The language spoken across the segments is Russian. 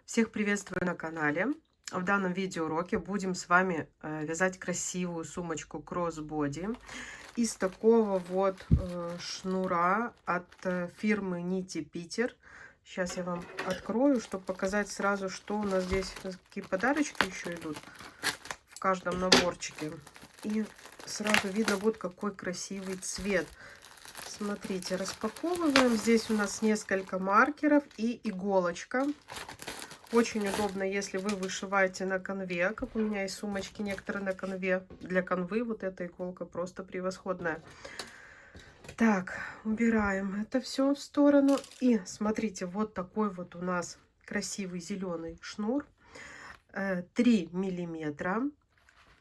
Всех приветствую на канале. В данном видеоуроке будем с вами вязать красивую сумочку кроссбоди из такого вот шнура от фирмы Нити Питер. Сейчас я вам открою, чтобы показать сразу, что у нас здесь, какие подарочки еще идут в каждом наборчике. И сразу видно будет, какой красивый цвет. Смотрите, распаковываем. Здесь у нас несколько маркеров и иголочка. Очень удобно, если вы вышиваете на канве, как у меня есть сумочки некоторые на канве. Для канвы вот эта иголка просто превосходная. Так, убираем это все в сторону. И смотрите, вот такой вот у нас красивый зеленый шнур. 3 миллиметра.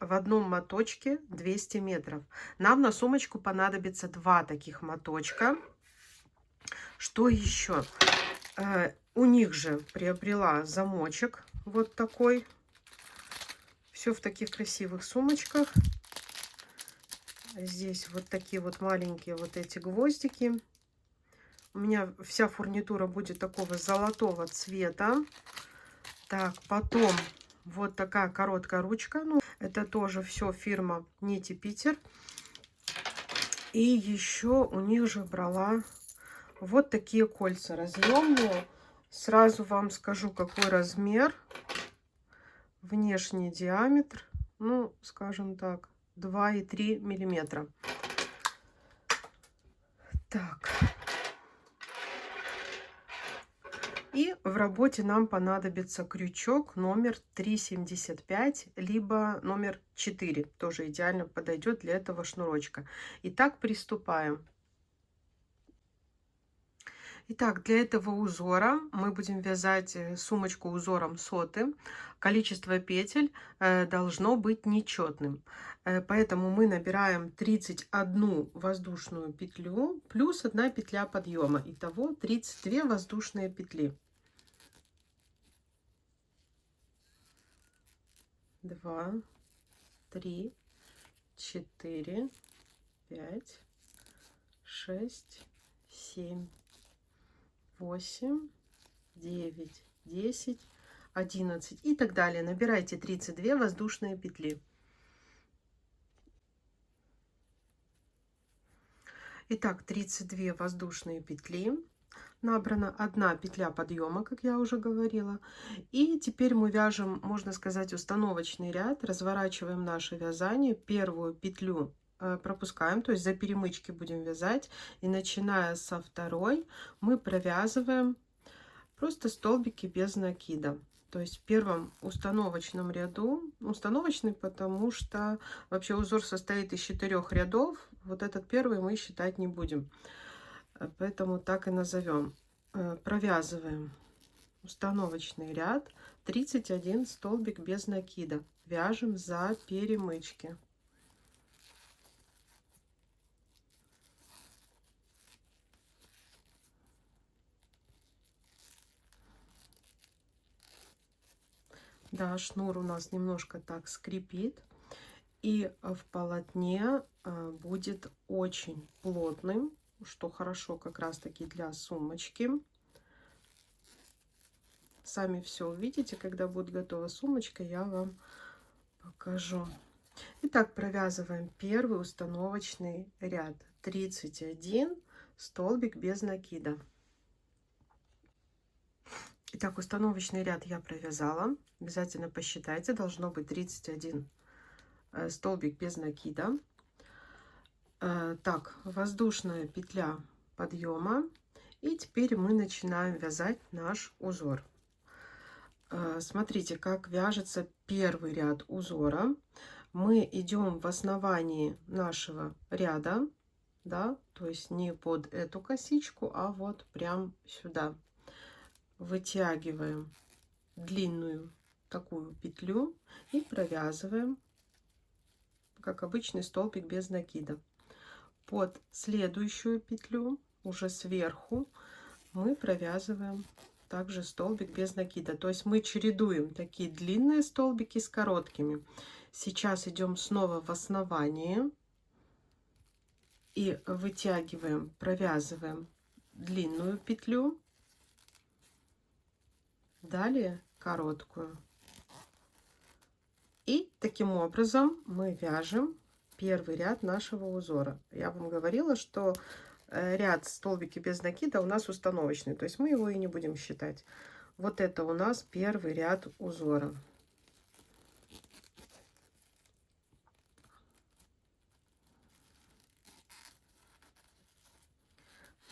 В одном моточке 200 метров. Нам на сумочку понадобится 2 таких моточка. Что еще? У них же приобрела замочек вот такой. Все в таких красивых сумочках. Здесь вот такие вот маленькие вот эти гвоздики. У меня вся фурнитура будет такого золотого цвета. Так, потом вот такая короткая ручка. Ну, это тоже все фирма Нити Питер. И еще у них же брала вот такие кольца разъемные. Сразу вам скажу, какой размер. Внешний диаметр, ну, скажем так, 2,3 миллиметра. Так. И в работе нам понадобится крючок номер 3,75, либо номер 4. Тоже идеально подойдет для этого шнурочка. Итак, приступаем. Итак, для этого узора мы будем вязать сумочку узором соты. Количество петель должно быть нечетным. Поэтому мы набираем 31 воздушную петлю плюс 1 петля подъема. Итого 32 воздушные петли. 2, 3, 4, 5, 6, 7. 8, 9, 10, 11 и так далее. Набирайте 32 воздушные петли. Итак, 32 воздушные петли. Набрана 1 петля подъема, как я уже говорила. И теперь мы вяжем, можно сказать, установочный ряд. Разворачиваем наше вязание. Первую петлю пропускаем, то есть за перемычки будем вязать. И начиная со второй мы провязываем просто столбики без накида. То есть в первом установочном ряду, установочный, потому что вообще узор состоит из 4 рядов, вот этот первый мы считать не будем, поэтому так и назовем. Провязываем установочный ряд, 31 столбик без накида, вяжем за перемычки. Да, шнур у нас немножко так скрипит. И в полотне будет очень плотным, что хорошо как раз таки для сумочки. Сами все увидите, когда будет готова сумочка, я вам покажу. Итак, провязываем первый установочный ряд. 31 столбик без накида. Итак, установочный ряд я провязала. Обязательно посчитайте, должно быть 31 столбик без накида. Так, воздушная петля подъема. И теперь мы начинаем вязать наш узор. Смотрите, как вяжется первый ряд узора. Мы идем в основании нашего ряда, да, то есть не под эту косичку, а вот прям сюда. Вытягиваем длинную такую петлю и провязываем, как обычный столбик без накида. Под следующую петлю уже сверху мы провязываем также столбик без накида. То есть мы чередуем такие длинные столбики с короткими. Сейчас идем снова в основание и вытягиваем, провязываем длинную петлю далее короткую. И таким образом мы вяжем первый ряд нашего узора. Я вам говорила, что ряд столбики без накида у нас установочный, то есть мы его и не будем считать. Вот это у нас первый ряд узора.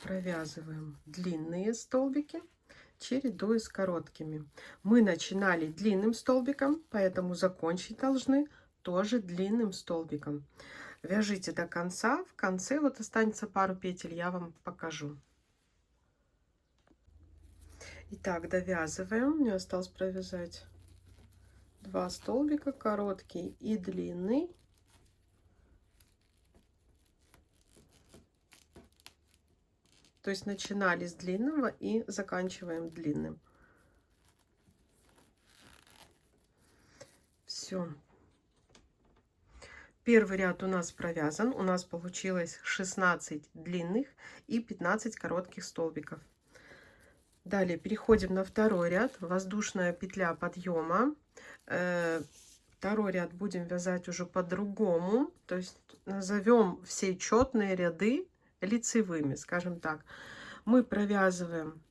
Провязываем длинные столбики, чередуя с короткими. Мы начинали длинным столбиком, поэтому закончить должны тоже длинным столбиком. Вяжите до конца. В конце вот останется пару петель, я вам покажу. Итак, довязываем. Мне осталось провязать 2 столбика, короткий и длинный. То есть начинали с длинного и заканчиваем длинным. Все. Первый ряд у нас провязан. У нас получилось 16 длинных и 15 коротких столбиков. Далее переходим на второй ряд. Воздушная петля подъема. Второй ряд будем вязать уже по-другому. То есть назовем все четные ряды лицевыми, скажем так. Мы провязываем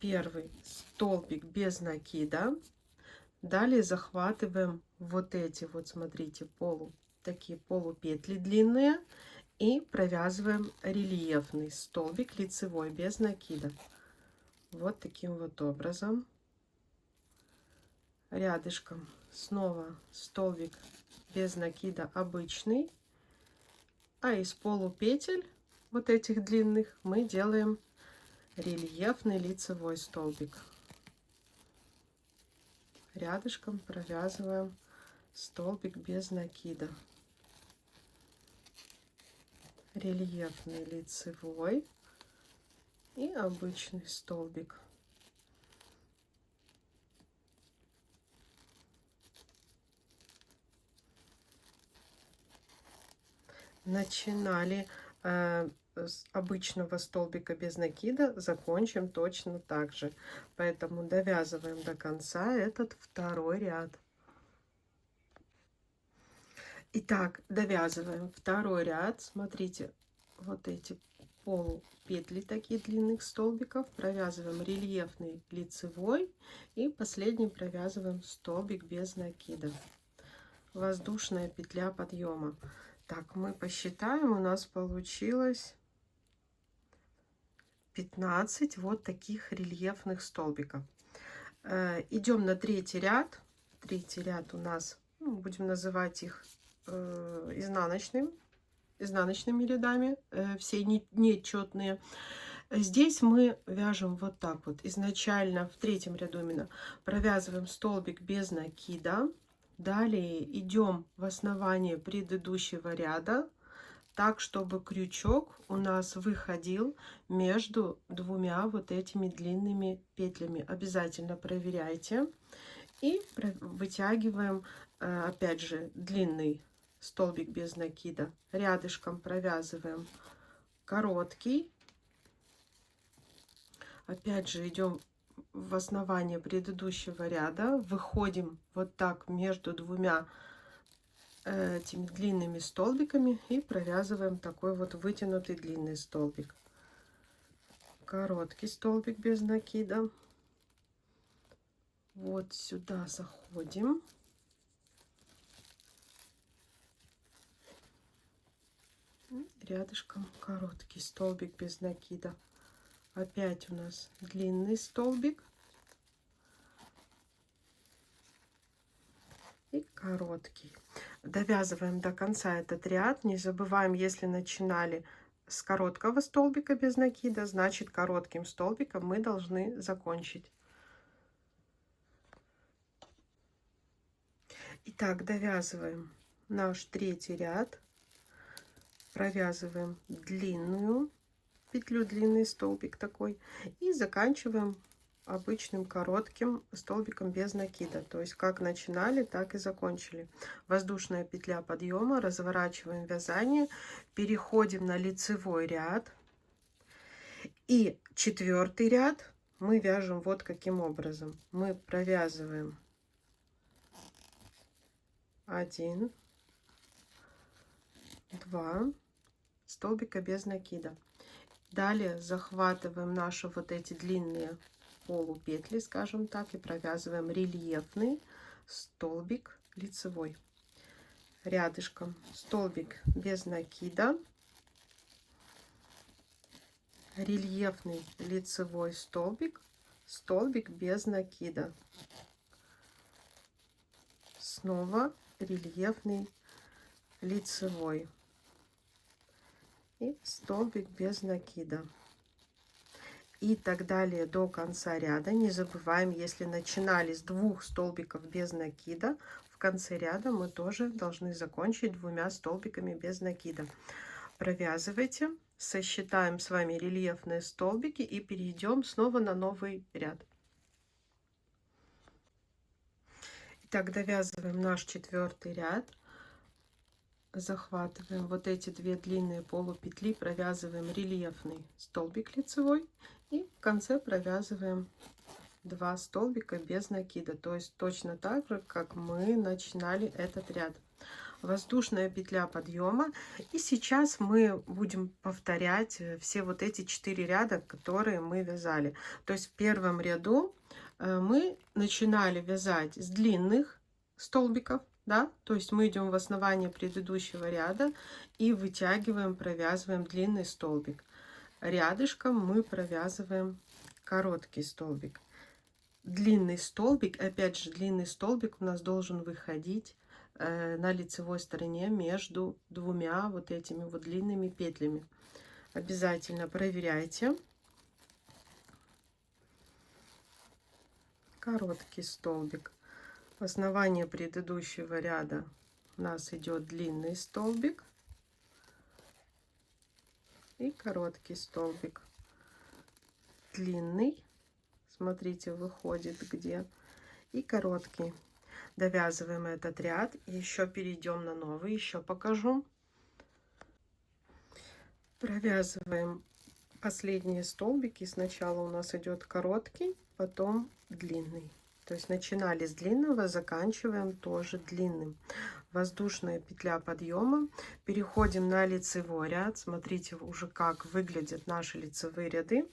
первый столбик без накида. Далее захватываем вот эти вот, смотрите, такие полупетли длинные и провязываем рельефный столбик лицевой без накида. Вот таким вот образом. Рядышком снова столбик без накида обычный, а из полупетель вот этих длинных мы делаем рельефный лицевой столбик. Рядышком провязываем столбик без накида, рельефный лицевой и обычный столбик. Начинали с обычного столбика без накида, закончим точно так же. Поэтому довязываем до конца этот второй ряд. Итак, довязываем второй ряд. Смотрите, вот эти полупетли такие длинных столбиков. Провязываем рельефный лицевой и последний провязываем столбик без накида. Воздушная петля подъема. Так, мы посчитаем, у нас получилось 15 вот таких рельефных столбиков. Идем на третий ряд. Третий ряд у нас, будем называть их изнаночными рядами, все нечетные. Здесь мы вяжем вот так вот. Изначально в третьем ряду именно провязываем столбик без накида. Далее идем в основание предыдущего ряда, так, чтобы крючок у нас выходил между двумя вот этими длинными петлями. Обязательно проверяйте. И вытягиваем, опять же, длинный столбик без накида. Рядышком провязываем короткий. Опять же, идем в основание предыдущего ряда, выходим вот так между двумя этими длинными столбиками и провязываем такой вот вытянутый длинный столбик. Короткий столбик без накида. Вот сюда заходим. Рядышком короткий столбик без накида. Опять у нас длинный столбик и короткий. Довязываем до конца этот ряд. Не забываем, если начинали с короткого столбика без накида, значит коротким столбиком мы должны закончить. Итак, довязываем наш третий ряд, провязываем длинную петлю, длинный столбик такой, и заканчиваем обычным коротким столбиком без накида. То есть как начинали, так и закончили. Воздушная петля подъема, разворачиваем вязание, переходим на лицевой ряд. И четвертый ряд мы вяжем вот каким образом. Мы провязываем 1, 2 столбика без накида. Далее захватываем наши вот эти длинные полупетли, скажем так, и провязываем рельефный столбик лицевой. Рядышком столбик без накида, рельефный лицевой столбик, столбик без накида, снова рельефный лицевой и столбик без накида. И так далее до конца ряда. Не забываем, если начинали с 2 столбиков без накида, в конце ряда мы тоже должны закончить 2 столбиками без накида. Провязывайте, сосчитаем с вами рельефные столбики и перейдем снова на новый ряд. Итак, довязываем наш 4-й ряд. Захватываем вот эти 2 длинные полупетли, провязываем рельефный столбик лицевой и в конце провязываем 2 столбика без накида, то есть точно так же, как мы начинали этот ряд. Воздушная петля подъема, и сейчас мы будем повторять все вот эти 4 ряда, которые мы вязали. То есть в первом ряду мы начинали вязать с длинных столбиков, да, то есть мы идем в основание предыдущего ряда и вытягиваем, провязываем длинный столбик. Рядышком мы провязываем короткий столбик. Длинный столбик, опять же, длинный столбик у нас должен выходить на лицевой стороне между 2 вот этими вот длинными петлями. Обязательно проверяйте. Короткий столбик. В основании предыдущего ряда у нас идет длинный столбик и короткий столбик. Длинный, смотрите, выходит где, и короткий. Довязываем этот ряд, и еще перейдем на новый, еще покажу. Провязываем последние столбики. Сначала у нас идет короткий, потом длинный. То есть начинали с длинного, заканчиваем тоже длинным. Воздушная петля подъема. Переходим на лицевой ряд. Смотрите уже, как выглядят наши лицевые ряды.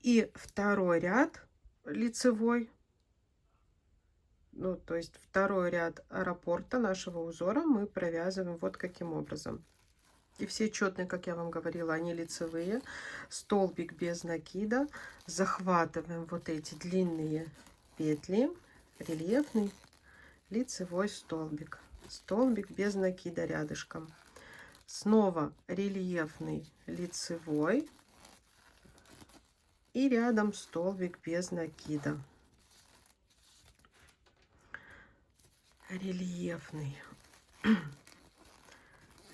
И второй ряд лицевой. Ну, то есть второй ряд раппорта нашего узора мы провязываем вот каким образом. И все четные, как я вам говорила, они лицевые. Столбик без накида. Захватываем вот эти длинные петли. Рельефный лицевой столбик. Столбик без накида рядышком. Снова рельефный лицевой. И рядом столбик без накида. Рельефный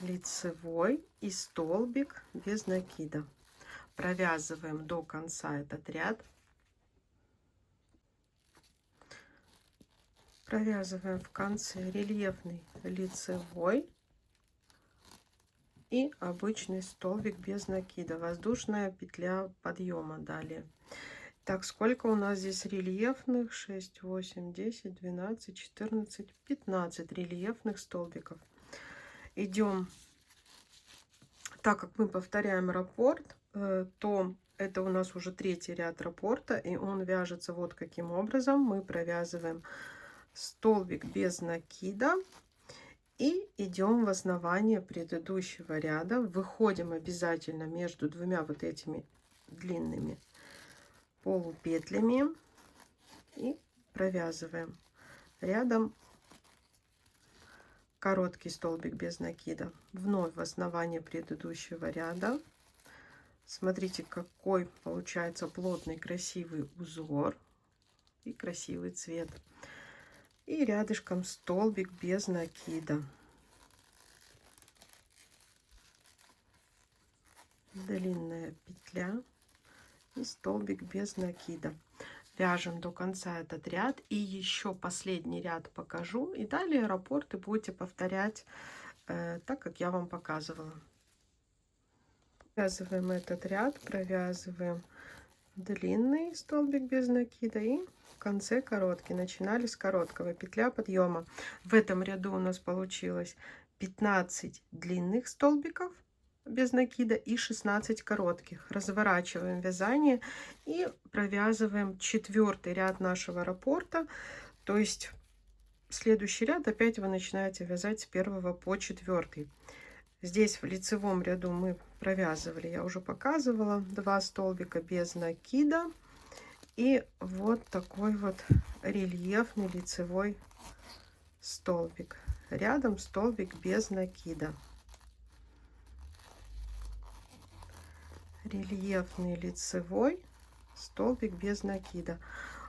лицевой и столбик без накида. Провязываем до конца этот ряд. Провязываем в конце рельефный лицевой и обычный столбик без накида. Воздушная петля подъема далее. Так, сколько у нас здесь рельефных? 6, 8, 10, 12, 14, 15 рельефных столбиков. Идем, так как мы повторяем раппорт, то это у нас уже 3-й ряд раппорта, и он вяжется вот каким образом. Мы провязываем столбик без накида и идем в основание предыдущего ряда. Выходим обязательно между 2 вот этими длинными полупетлями и провязываем рядом короткий столбик без накида. Вновь в основание предыдущего ряда. Смотрите, какой получается плотный, красивый узор и красивый цвет. И рядышком столбик без накида. Длинная петля и столбик без накида. Вяжем до конца этот ряд, и еще последний ряд покажу, и далее раппорты будете повторять так, как я вам показывала. Провязываем этот ряд, провязываем длинный столбик без накида и в конце короткий. Начинали с короткого, петля подъема. В этом ряду у нас получилось 15 длинных столбиков без накида и 16 коротких. Разворачиваем вязание и провязываем 4-й ряд нашего раппорта. То есть следующий ряд опять вы начинаете вязать с 1 по 4. Здесь в лицевом ряду мы провязывали, я уже показывала, 2 столбика без накида и вот такой вот рельефный лицевой столбик. Рядом столбик без накида. Рельефный лицевой столбик без накида.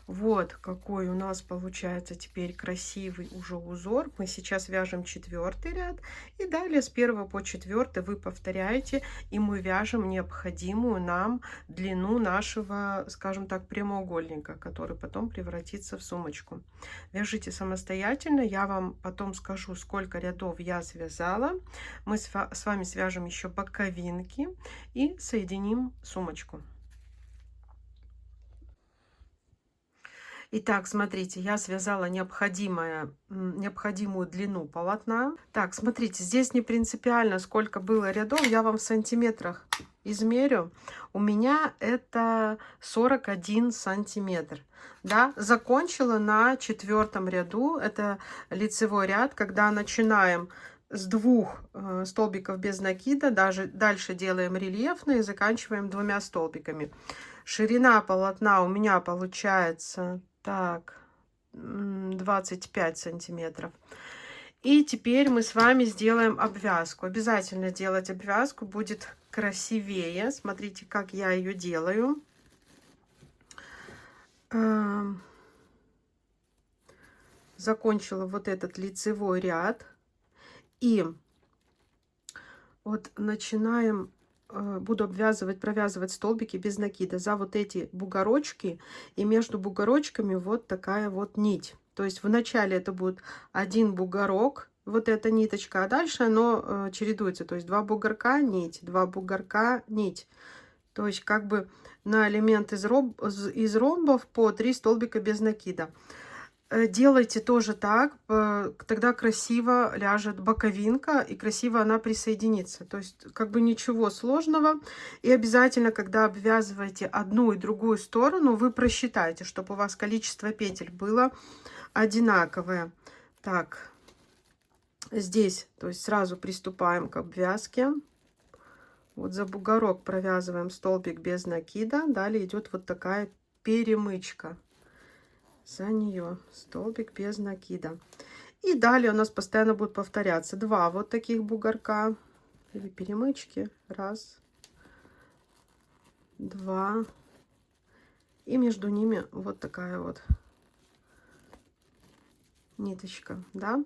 Вот какой у нас получается теперь красивый уже узор. Мы сейчас вяжем 4-й ряд и далее с 1 по 4 вы повторяете, и мы вяжем необходимую нам длину нашего, скажем так, прямоугольника, который потом превратится в сумочку. Вяжите самостоятельно, я вам потом скажу, сколько рядов я связала. Мы с вами свяжем еще боковинки и соединим сумочку. Итак, смотрите, я связала необходимую длину полотна. Так, смотрите, здесь не принципиально, сколько было рядов, я вам в сантиметрах измерю. У меня это 41 сантиметр. Да, закончила на 4-м ряду, это лицевой ряд, когда начинаем с 2 столбиков без накида, даже дальше делаем рельефные, заканчиваем 2 столбиками. Ширина полотна у меня получается так 25 сантиметров. И теперь мы с вами сделаем обвязку. Обязательно делать обвязку, будет красивее. Смотрите, как я ее делаю. Закончила вот этот лицевой ряд. И вот начинаем, буду провязывать столбики без накида за вот эти бугорочки, и между бугорочками вот такая вот нить. То есть вначале это будет один бугорок, вот эта ниточка, а дальше оно чередуется. То есть 2 бугорка, нить, 2 бугорка, нить. То есть как бы на элемент из ромбов по 3 столбика без накида. Делайте тоже так, тогда красиво ляжет боковинка и красиво она присоединится. То есть как бы ничего сложного. И обязательно, когда обвязываете одну и другую сторону, вы просчитайте, чтобы у вас количество петель было одинаковое. Так, здесь, то есть сразу приступаем к обвязке. Вот за бугорок провязываем столбик без накида. Далее идет вот такая перемычка. За нее столбик без накида. И далее у нас постоянно будет повторяться 2 вот таких бугорка или перемычки. 1, 2. И между ними вот такая вот ниточка, да.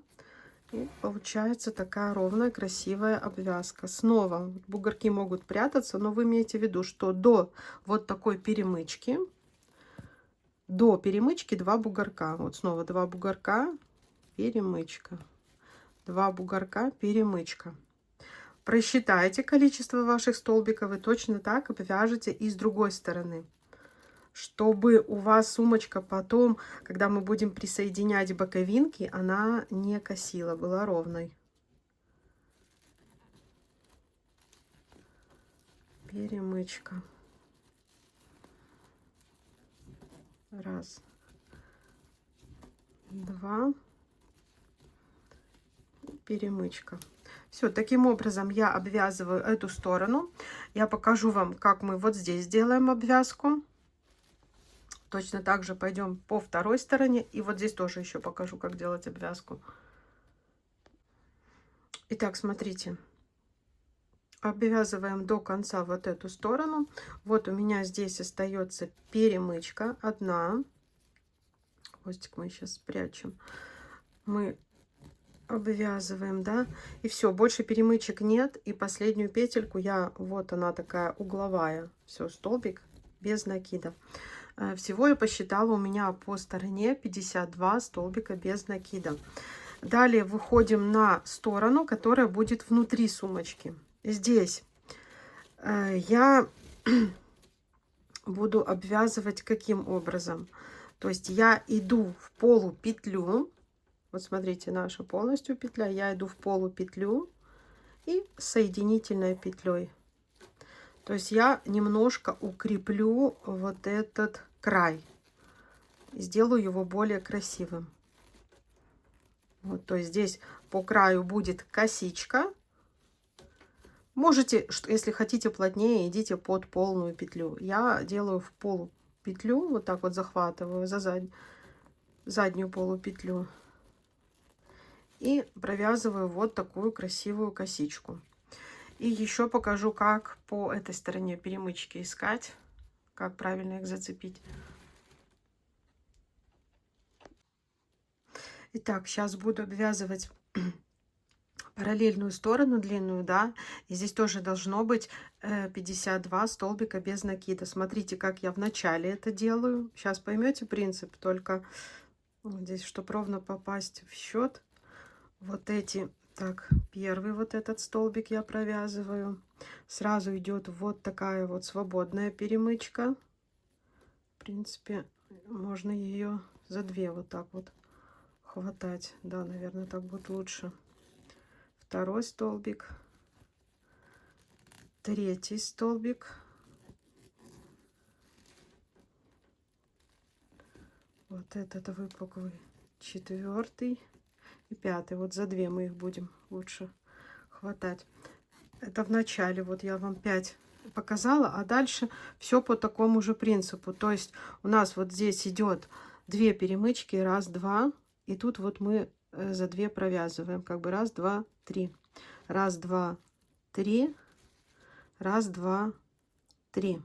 И получается такая ровная, красивая обвязка. Снова бугорки могут прятаться, но вы имеете в виду, что до вот такой перемычки, до перемычки 2 бугорка. Вот снова 2 бугорка, перемычка. 2 бугорка, перемычка. Просчитайте количество ваших столбиков и точно так обвяжете и с другой стороны, чтобы у вас сумочка потом, когда мы будем присоединять боковинки, она не косила, была ровной. Перемычка. 1, 2, перемычка. Все, таким образом я обвязываю эту сторону. Я покажу вам, как мы вот здесь делаем обвязку. Точно так же пойдем по второй стороне. И вот здесь тоже еще покажу, как делать обвязку. Итак, смотрите. Обвязываем до конца вот эту сторону. Вот у меня здесь остается перемычка 1. Хвостик мы сейчас спрячем. Мы обвязываем, да, и все, больше перемычек нет. И последнюю петельку я, вот она такая угловая. Все, столбик без накида. Всего я посчитала, у меня по стороне 52 столбика без накида. Далее выходим на сторону, которая будет внутри сумочки. Здесь я буду обвязывать каким образом? То есть я иду в полупетлю. Вот смотрите, наша полностью петля. Я иду в полупетлю и соединительной петлей. То есть я немножко укреплю вот этот край. Сделаю его более красивым. Вот, то есть здесь по краю будет косичка. Можете, если хотите плотнее, идите под полную петлю. Я делаю в полупетлю, вот так вот захватываю за заднюю полупетлю. И провязываю вот такую красивую косичку. И еще покажу, как по этой стороне перемычки искать, как правильно их зацепить. Итак, сейчас буду обвязывать параллельную сторону длинную, да, и здесь тоже должно быть 52 столбика без накида. Смотрите, как я в начале это делаю. Сейчас поймете принцип, только вот здесь, чтобы ровно попасть в счет, вот эти, так, первый вот этот столбик я провязываю. Сразу идет вот такая вот свободная перемычка. В принципе, можно ее за две вот так вот хватать. Да, наверное, так будет лучше. Второй столбик, третий столбик, вот этот выпуклый, четвертый и пятый. Вот за две мы их будем лучше хватать. Это в начале, вот я вам 5 показала, а дальше все по такому же принципу. То есть у нас вот здесь идет 2 перемычки, раз, два, и тут вот мы за 2 провязываем, как бы раз, два, три, раз, два, три, раз, два, три.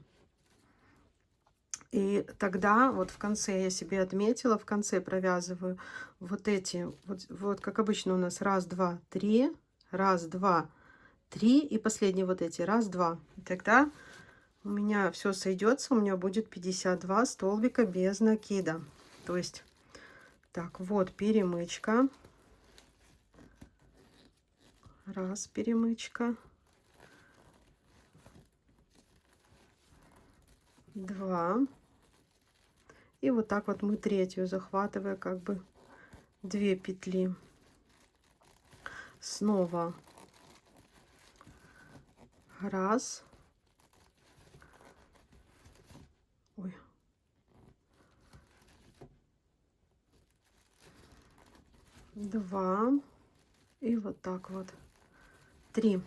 И тогда вот в конце я себе отметила, в конце провязываю вот эти, вот как обычно у нас раз, два, три, раз, два, три, и последние вот эти, раз, два. И тогда у меня все сойдется, у меня будет 52 столбика без накида. То есть, так, вот перемычка. Раз, перемычка. Два. И вот так вот мы третью захватывая, как бы 2 петли. Снова раз. Ой. Два. И вот так вот 3.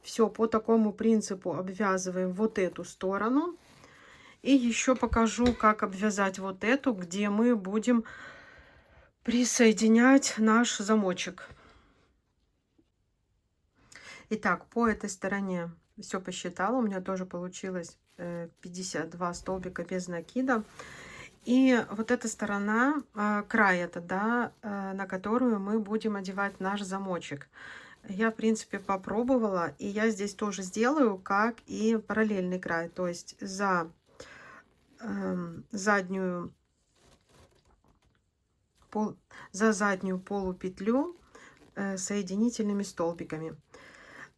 Все по такому принципу обвязываем вот эту сторону. И еще покажу, как обвязать вот эту, где мы будем присоединять наш замочек. Итак, по этой стороне все посчитала. У меня тоже получилось 52 столбика без накида. И вот эта сторона, край это, да, на которую мы будем одевать наш замочек. Я, в принципе, попробовала, и я здесь тоже сделаю, как и параллельный край. То есть за заднюю полупетлю соединительными столбиками.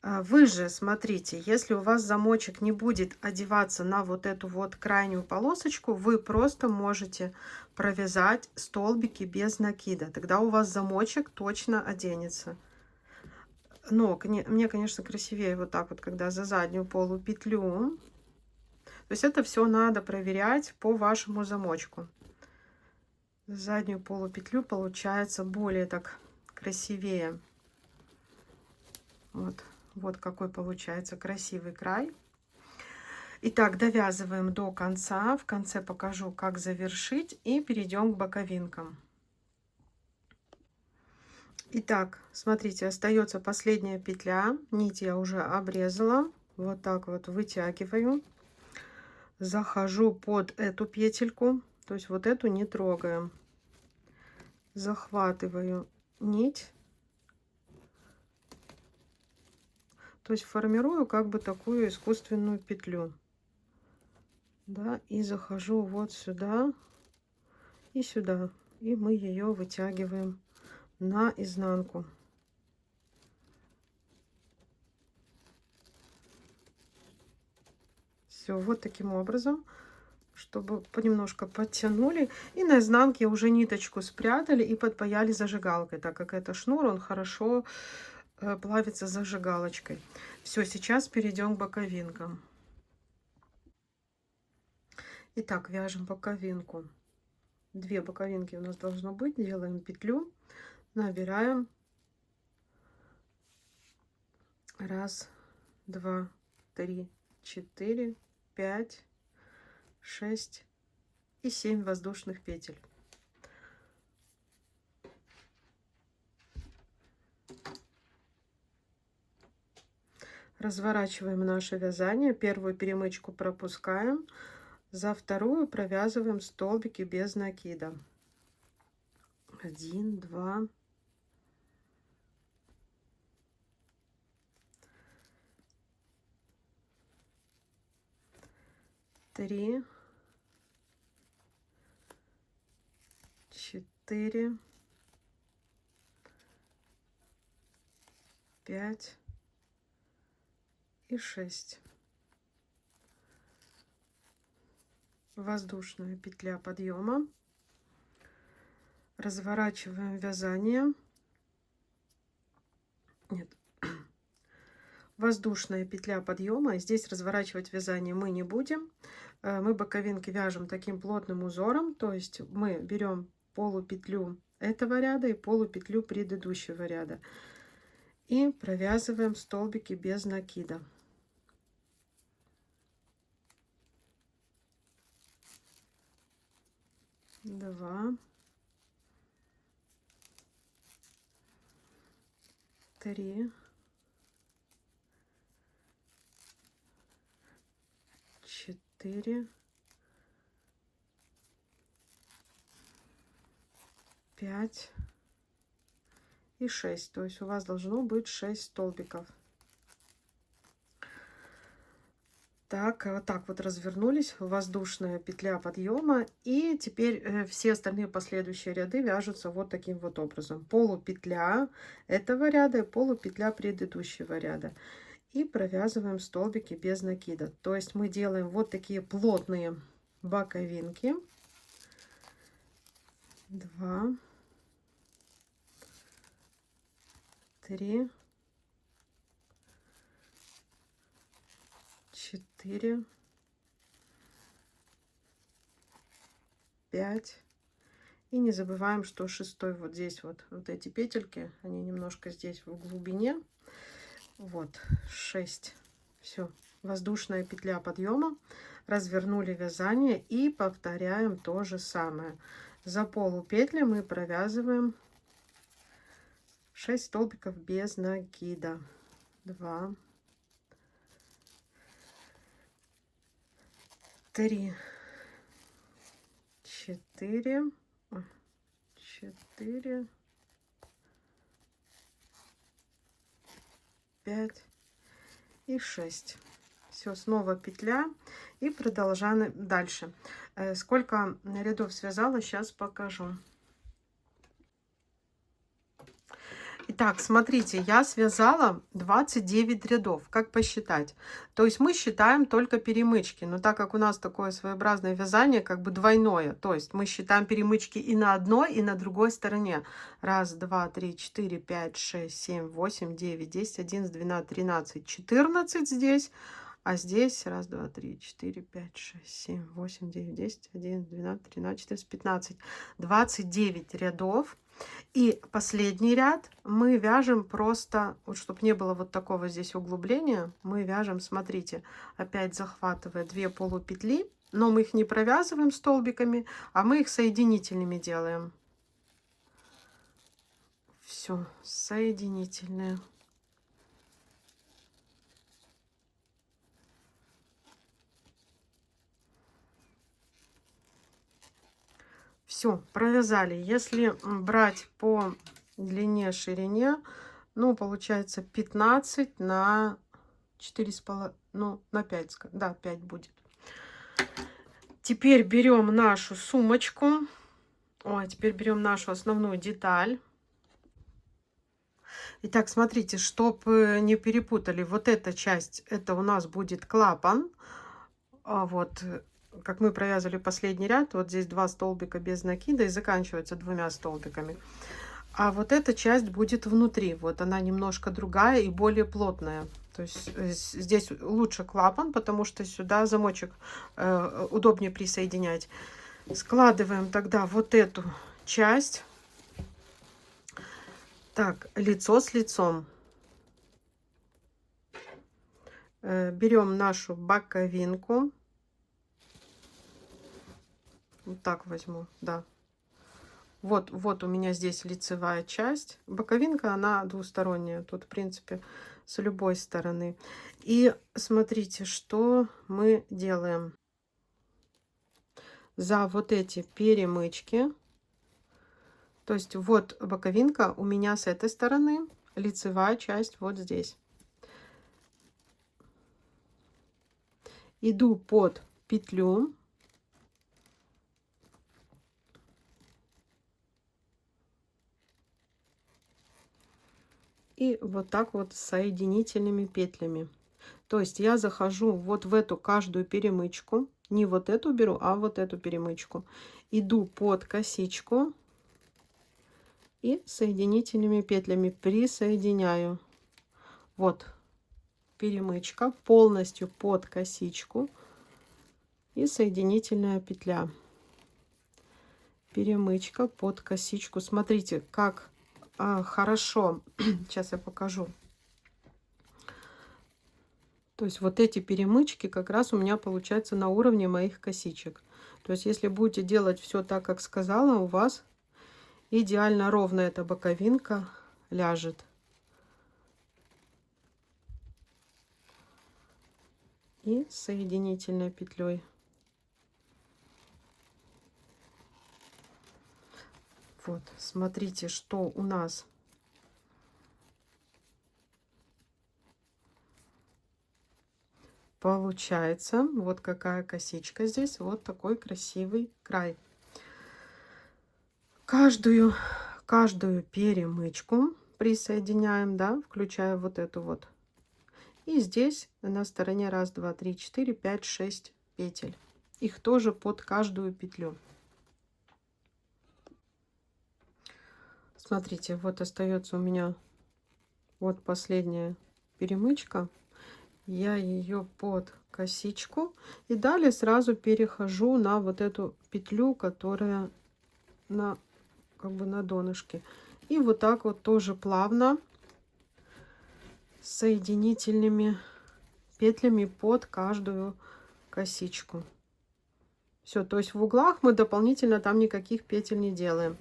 Вы же смотрите, если у вас замочек не будет одеваться на вот эту вот крайнюю полосочку, вы просто можете провязать столбики без накида. Тогда у вас замочек точно оденется. Но мне, конечно, красивее вот так вот, когда за заднюю полупетлю. То есть это все надо проверять по вашему замочку. Заднюю полупетлю получается более так красивее. Вот какой получается красивый край. Итак, довязываем до конца. В конце покажу, как завершить, и перейдем к боковинкам. Итак, смотрите, остается последняя петля. Нить я уже обрезала. Вот так вот вытягиваю. Захожу под эту петельку. То есть вот эту не трогаем. Захватываю нить. То есть формирую как бы такую искусственную петлю. Да, и захожу вот сюда и сюда. И мы ее вытягиваем на изнанку. Все, вот таким образом чтобы понемножку подтянули. И на изнанке уже ниточку спрятали и подпаяли зажигалкой, так как это шнур, он хорошо плавится зажигалочкой. Все, сейчас перейдем к боковинкам. Итак, вяжем боковинку. 2 боковинки у нас должно быть. Делаем петлю, набираем 1, 2, 3, 4, 5, 6 и 7 воздушных петель. Разворачиваем наше вязание. Первую перемычку пропускаем. За вторую провязываем столбики без накида. 1, 2, 3, 4, 5 и 6. Воздушная петля подъема. Разворачиваем вязание. Нет. Воздушная петля подъема. Здесь разворачивать вязание мы не будем. Мы боковинки вяжем таким плотным узором. То есть мы берем полупетлю этого ряда и полупетлю предыдущего ряда. И провязываем столбики без накида. 2, 3, 4, 5 и 6. То есть у вас должно быть 6 столбиков. Так, вот так вот развернулись, воздушная петля подъема, и теперь все остальные последующие ряды вяжутся вот таким вот образом. Полупетля этого ряда и полупетля предыдущего ряда. И провязываем столбики без накида. То есть мы делаем вот такие плотные боковинки. 2, 3, 4, 5. И не забываем, что шестой вот здесь вот эти петельки, они немножко здесь в глубине. Вот 6. Все, воздушная петля подъема. Развернули вязание и повторяем то же самое. За полупетли мы провязываем 6 столбиков без накида. 2, 3, 4, 4, 5 и 6. Все, снова петля и продолжаем дальше. Сколько рядов связала, сейчас покажу. Итак, смотрите, я связала 29 рядов. Как посчитать? То есть мы считаем только перемычки. Но так как у нас такое своеобразное вязание, как бы двойное, то есть мы считаем перемычки и на одной, и на другой стороне. 1, 2, 3, 4, 5, 6, 7, 8, 9, 10, 11, 12, 13, 14 здесь. А здесь 1, 2, 3, 4, 5, 6, 7, 8, 9, 10, 11, 12, 13, 14, 15. 29 рядов. И последний ряд мы вяжем просто, вот чтобы не было вот такого здесь углубления, мы вяжем, смотрите, опять захватывая 2 полупетли, но мы их не провязываем столбиками, а мы их соединительными делаем. Все, соединительные. Все, провязали. Если брать по длине, ширине, ну, получается 15 на 4,5, ну, на 5, да, 5 будет. Теперь берем нашу сумочку. Ой, теперь берем нашу основную деталь. Итак, смотрите, чтобы не перепутали, вот эта часть, это у нас будет клапан. Вот как мы провязывали последний ряд, вот здесь 2 столбика без накида и заканчивается 2 столбиками. А вот эта часть будет внутри. Вот она немножко другая и более плотная. То есть здесь лучше клапан, потому что сюда замочек удобнее присоединять. Складываем тогда вот эту часть. Так, лицо с лицом. Берем нашу боковинку. Вот так возьму, да. Вот у меня здесь лицевая часть. Боковинка, она двусторонняя. Тут, в принципе, с любой стороны. И смотрите, что мы делаем. За вот эти перемычки. То есть вот боковинка у меня с этой стороны, лицевая часть вот здесь. Иду под петлю. И вот так вот с соединительными петлями. То есть я захожу вот в эту каждую перемычку. Не вот эту беру, а вот эту перемычку. Иду под косичку. И соединительными петлями присоединяю. Вот перемычка полностью под косичку. И соединительная петля. Перемычка под косичку. Смотрите, как хорошо. Сейчас я покажу. То есть вот эти перемычки как раз у меня получается на уровне моих косичек. То есть если будете делать все так, как сказала, у вас идеально ровно эта боковинка ляжет. И соединительной петлей. Вот, смотрите, что у нас получается. Вот какая косичка здесь. Вот такой красивый край. Каждую перемычку присоединяем, да, включая вот эту вот. И здесь на стороне 1, 2, 3, 4, 5, 6 петель. Их тоже под каждую петлю. Смотрите, вот остается у меня вот последняя перемычка. Я ее под косичку. И далее сразу перехожу на вот эту петлю, которая на, как бы на донышке. И вот так вот тоже плавно соединительными петлями под каждую косичку. Все, то есть в углах мы дополнительно там никаких петель не делаем.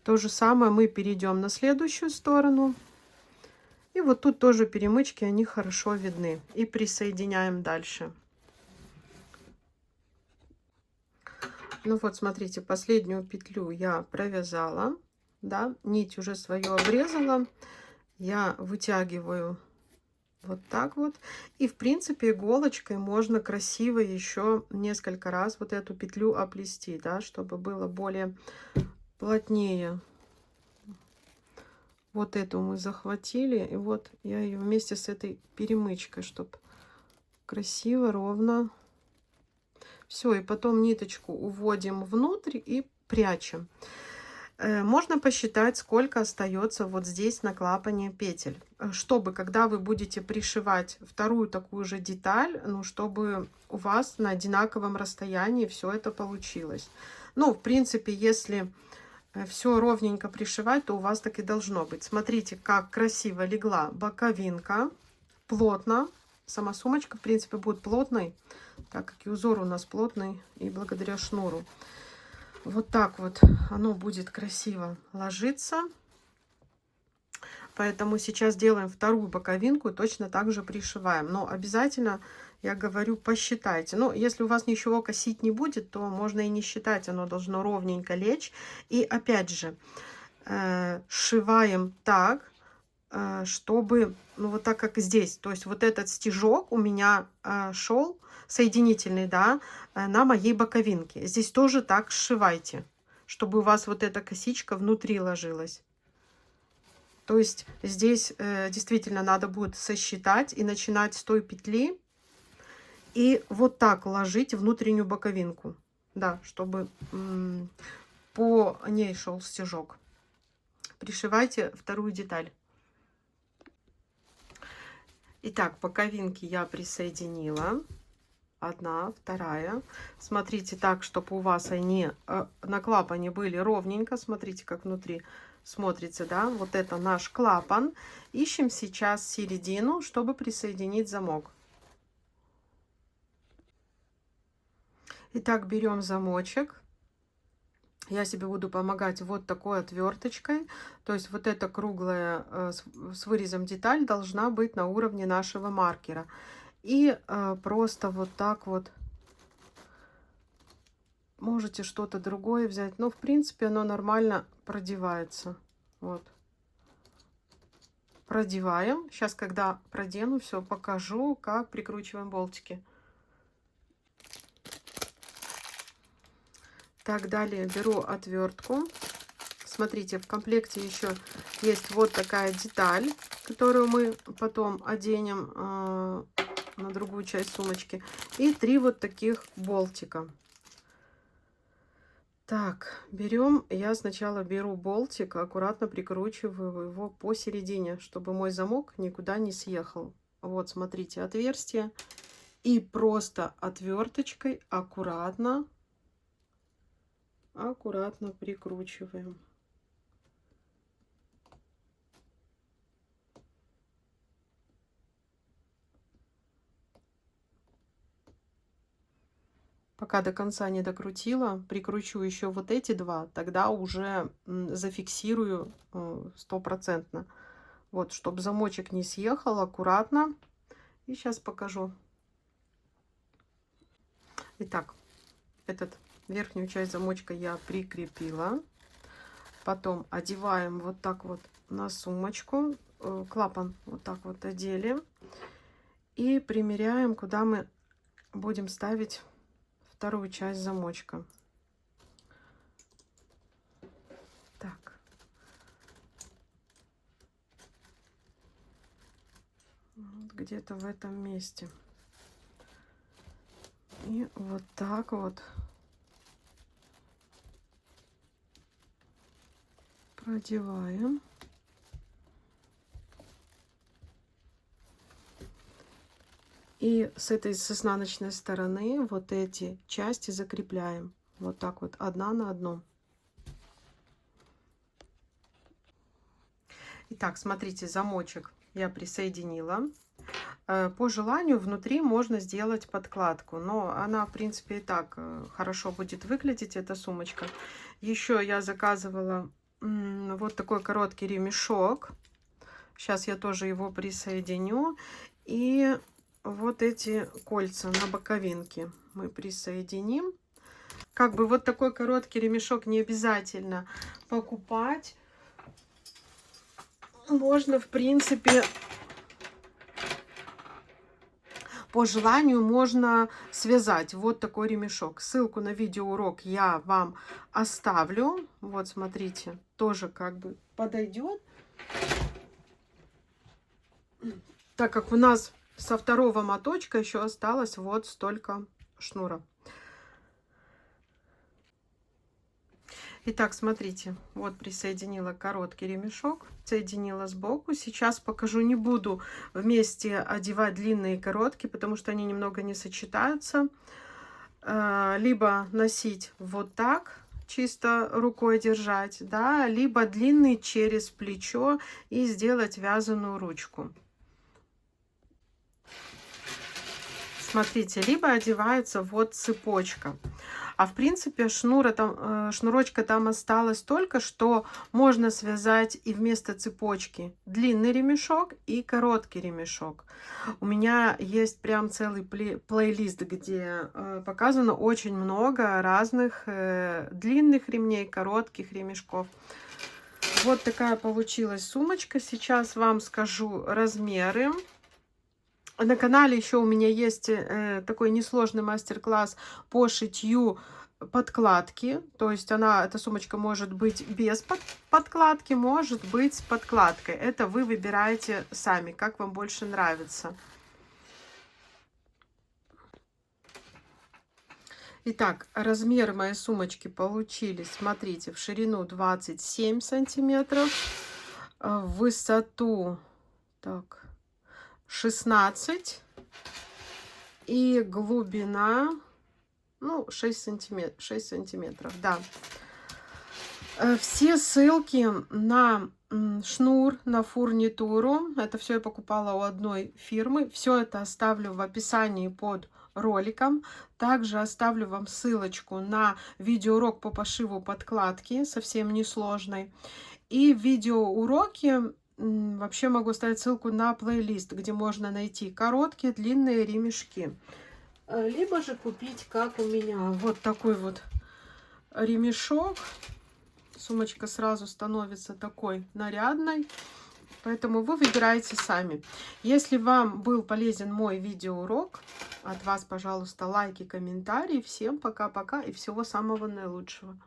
То же самое мы перейдем на следующую сторону. И вот тут тоже перемычки, они хорошо видны. И присоединяем дальше. Ну вот, смотрите, последнюю петлю я провязала. Да, нить уже свою обрезала. Я вытягиваю вот так вот. И, в принципе, иголочкой можно красиво еще несколько раз вот эту петлю оплести, да, чтобы было более плотнее. Вот эту мы захватили. И вот я ее вместе с этой перемычкой, чтобы красиво, ровно. Все, и потом ниточку уводим внутрь и прячем. Можно посчитать, сколько остается вот здесь на клапане петель, чтобы, когда вы будете пришивать вторую такую же деталь, ну, чтобы у вас на одинаковом расстоянии все это получилось. Ну, в принципе, если все ровненько пришивать, то у вас так и должно быть. Смотрите, как красиво легла боковинка, плотно. Сама сумочка, в принципе, будет плотной, так как и узор у нас плотный, и благодаря шнуру. Вот так вот оно будет красиво ложиться. Поэтому сейчас делаем вторую боковинку и точно так же пришиваем. Но обязательно, я говорю, посчитайте. Ну, если у вас ничего косить не будет, то можно и не считать. Оно должно ровненько лечь. И опять же, сшиваем так, чтобы, ну, вот так как здесь. То есть вот этот стежок у меня шел соединительный, да, на моей боковинке. Здесь тоже так сшивайте, чтобы у вас вот эта косичка внутри ложилась. То есть здесь действительно надо будет сосчитать и начинать с той петли И вот так ложить внутреннюю боковинку. Да, чтобы по ней шел стежок. Пришивайте вторую деталь. Итак, боковинки я присоединила. Одна, вторая. Смотрите так, чтобы у вас они на клапане были ровненько. Смотрите, как внутри смотрится, да. Вот это наш клапан. Ищем сейчас середину, чтобы присоединить замок. Итак, берем замочек. Я себе буду помогать вот такой отверточкой. То есть вот эта круглая с вырезом деталь должна быть на уровне нашего маркера. И просто вот так вот можете что-то другое взять. Но в принципе оно нормально продевается. Вот. Продеваем. Сейчас, когда продену, все покажу, как прикручиваем болтики. Так, далее беру отвертку. Смотрите, в комплекте еще есть вот такая деталь, которую мы потом оденем на другую часть сумочки. И 3 вот таких болтика. Так, берем, я сначала беру болтик, аккуратно прикручиваю его посередине, чтобы мой замок никуда не съехал. Вот, смотрите, отверстие. И просто отверточкой аккуратно прикручиваем. Пока до конца не докрутила, прикручу еще вот эти 2, тогда уже зафиксирую стопроцентно. Вот, чтобы замочек не съехал, аккуратно. И сейчас покажу. Итак, верхнюю часть замочка я прикрепила. Потом одеваем вот так вот на сумочку. Клапан вот так вот одели. И примеряем, куда мы будем ставить вторую часть замочка. Так. Вот где-то в этом месте. И вот так вот продеваем. И с изнаночной стороны вот эти части закрепляем. Вот так вот, одна на одну. Итак, смотрите, замочек я присоединила. По желанию внутри можно сделать подкладку, но она, в принципе, и так хорошо будет выглядеть, эта сумочка. Еще я заказывала вот такой короткий ремешок. Сейчас я тоже его присоединю. И вот эти кольца на боковинке мы присоединим. Как бы вот такой короткий ремешок не обязательно покупать. Можно, в принципе, по желанию можно связать вот такой ремешок. Ссылку на видеоурок я вам оставлю. Вот, смотрите, тоже как бы подойдет. Так как у нас со второго моточка еще осталось вот столько шнура. Итак, смотрите, вот присоединила короткий ремешок, соединила сбоку. Сейчас покажу, не буду вместе одевать длинные и короткие, потому что они немного не сочетаются. Либо носить вот так, чисто рукой держать, да, либо длинный через плечо и сделать вязаную ручку. Смотрите, либо одевается вот цепочка. А в принципе шнурочка там осталось только, что можно связать и вместо цепочки длинный ремешок и короткий ремешок. У меня есть прям целый плейлист, где показано очень много разных длинных ремней, коротких ремешков. Вот такая получилась сумочка. Сейчас вам скажу размеры. На канале еще у меня есть такой несложный мастер-класс по шитью подкладки. То есть эта сумочка может быть без подкладки, может быть с подкладкой. Это вы выбираете сами, как вам больше нравится. Итак, размеры моей сумочки получились, смотрите, в ширину 27 сантиметров, в высоту так, 16 и глубина, ну, 6 сантиметров, да. Все ссылки на шнур, на фурнитуру, это все я покупала у одной фирмы, все это оставлю в описании под роликом. Также оставлю вам ссылочку на видеоурок по пошиву подкладки, совсем несложной. И в видеоуроке вообще могу оставить ссылку на плейлист, где можно найти короткие, длинные ремешки. Либо же купить, как у меня, вот такой вот ремешок. Сумочка сразу становится такой нарядной. Поэтому вы выбираете сами. Если вам был полезен мой видеоурок, от вас, пожалуйста, лайки, комментарии. Всем пока-пока и всего самого наилучшего.